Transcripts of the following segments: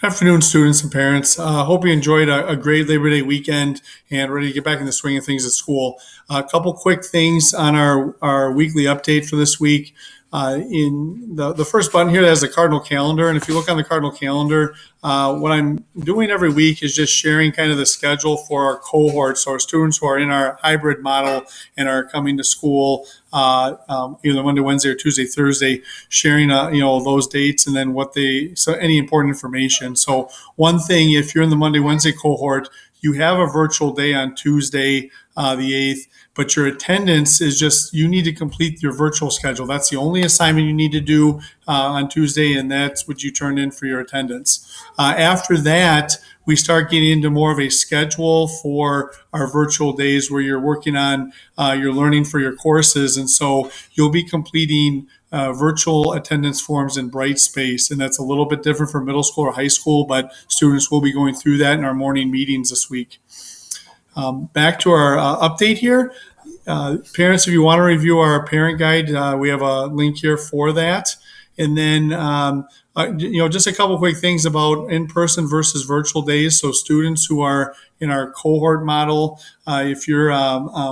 Afternoon, students and parents. Hope you enjoyed a great Labor Day weekend and ready to get back in the swing of things at school. A couple quick things on our weekly update for this week. In the first button here, that has the Cardinal calendar. And if you look on the Cardinal calendar, what I'm doing every week is just sharing kind of the schedule for our cohorts, so our students who are in our hybrid model and are coming to school either Monday, Wednesday, or Tuesday, Thursday, sharing those dates and then any important information. So one thing, if you're in the Monday, Wednesday cohort, you have a virtual day on Tuesday, the 8th, but your attendance is just, you need to complete your virtual schedule. That's the only assignment you need to do on Tuesday, and that's what you turn in for your attendance. After that, we start getting into more of a schedule for our virtual days where you're working on your learning for your courses. And so you'll be completing virtual attendance forms in Brightspace. And that's a little bit different for middle school or high school, but students will be going through that in our morning meetings this week. Back to our update here. Parents, if you want to review our parent guide, we have a link here for that. And then, just a couple quick things about in-person versus virtual days. So students who are in our cohort model, if you're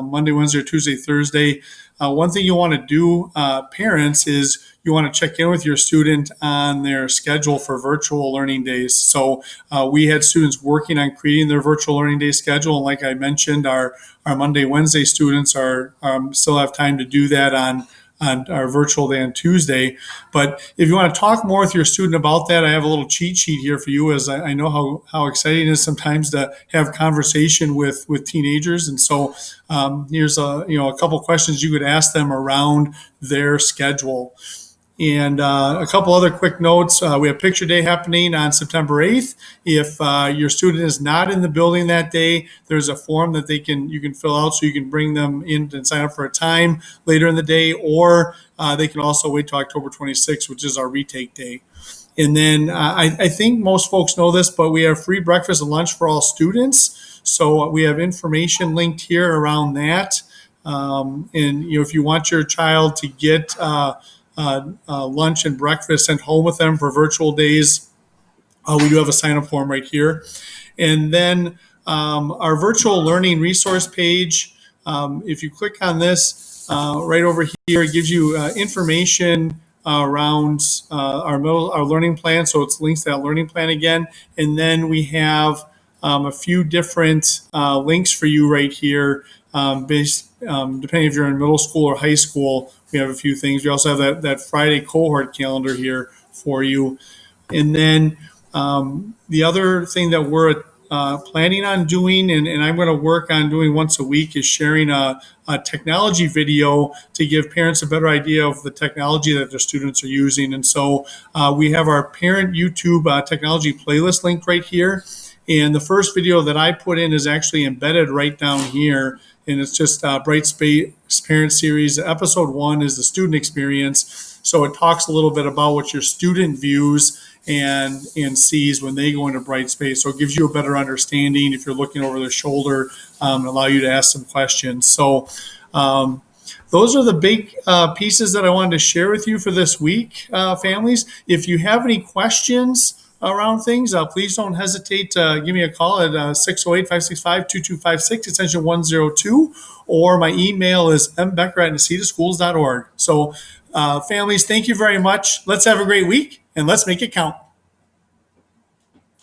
Monday, Wednesday, or Tuesday, Thursday, one thing you want to do, parents, is you want to check in with your student on their schedule for virtual learning days. So we had students working on creating their virtual learning day schedule. And like I mentioned, our Monday, Wednesday students are still have time to do that on our virtual day on Tuesday. But if you want to talk more with your student about that, I have a little cheat sheet here for you, as I know how exciting it is sometimes to have conversation with teenagers. And so here's a couple questions you could ask them around their schedule. And a couple other quick notes. We have Picture Day happening on September 8th. If your student is not in the building that day, there's a form that you can fill out, so you can bring them in and sign up for a time later in the day, or they can also wait till October 26th, which is our retake day. And then I think most folks know this, but we have free breakfast and lunch for all students. So we have information linked here around that. And if you want your child to get lunch and breakfast sent home with them for virtual days, we do have a sign-up form right here. And then our virtual learning resource page, if you click on this right over here, it gives you information around our learning plan. So it's links to that learning plan again. And then we have a few different links for you right here, depending if you're in middle school or high school. We have a few things. We also have that Friday cohort calendar here for you. And then the other thing that we're planning on doing, and I'm going to work on doing once a week, is sharing a technology video to give parents a better idea of the technology that their students are using. And so we have our parent YouTube technology playlist link right here. And the first video that I put in is actually embedded right down here. And it's just Brightspace Parent Series. Episode 1 is the student experience. So it talks a little bit about what your student views and sees when they go into Brightspace. So it gives you a better understanding if you're looking over their shoulder, and allow you to ask some questions. So those are the big pieces that I wanted to share with you for this week, families. If you have any questions around things, please don't hesitate to give me a call at 608-565-2256, extension 102, or my email is mbecker@necedaschools.org. So families, thank you very much. Let's have a great week, and let's make it count.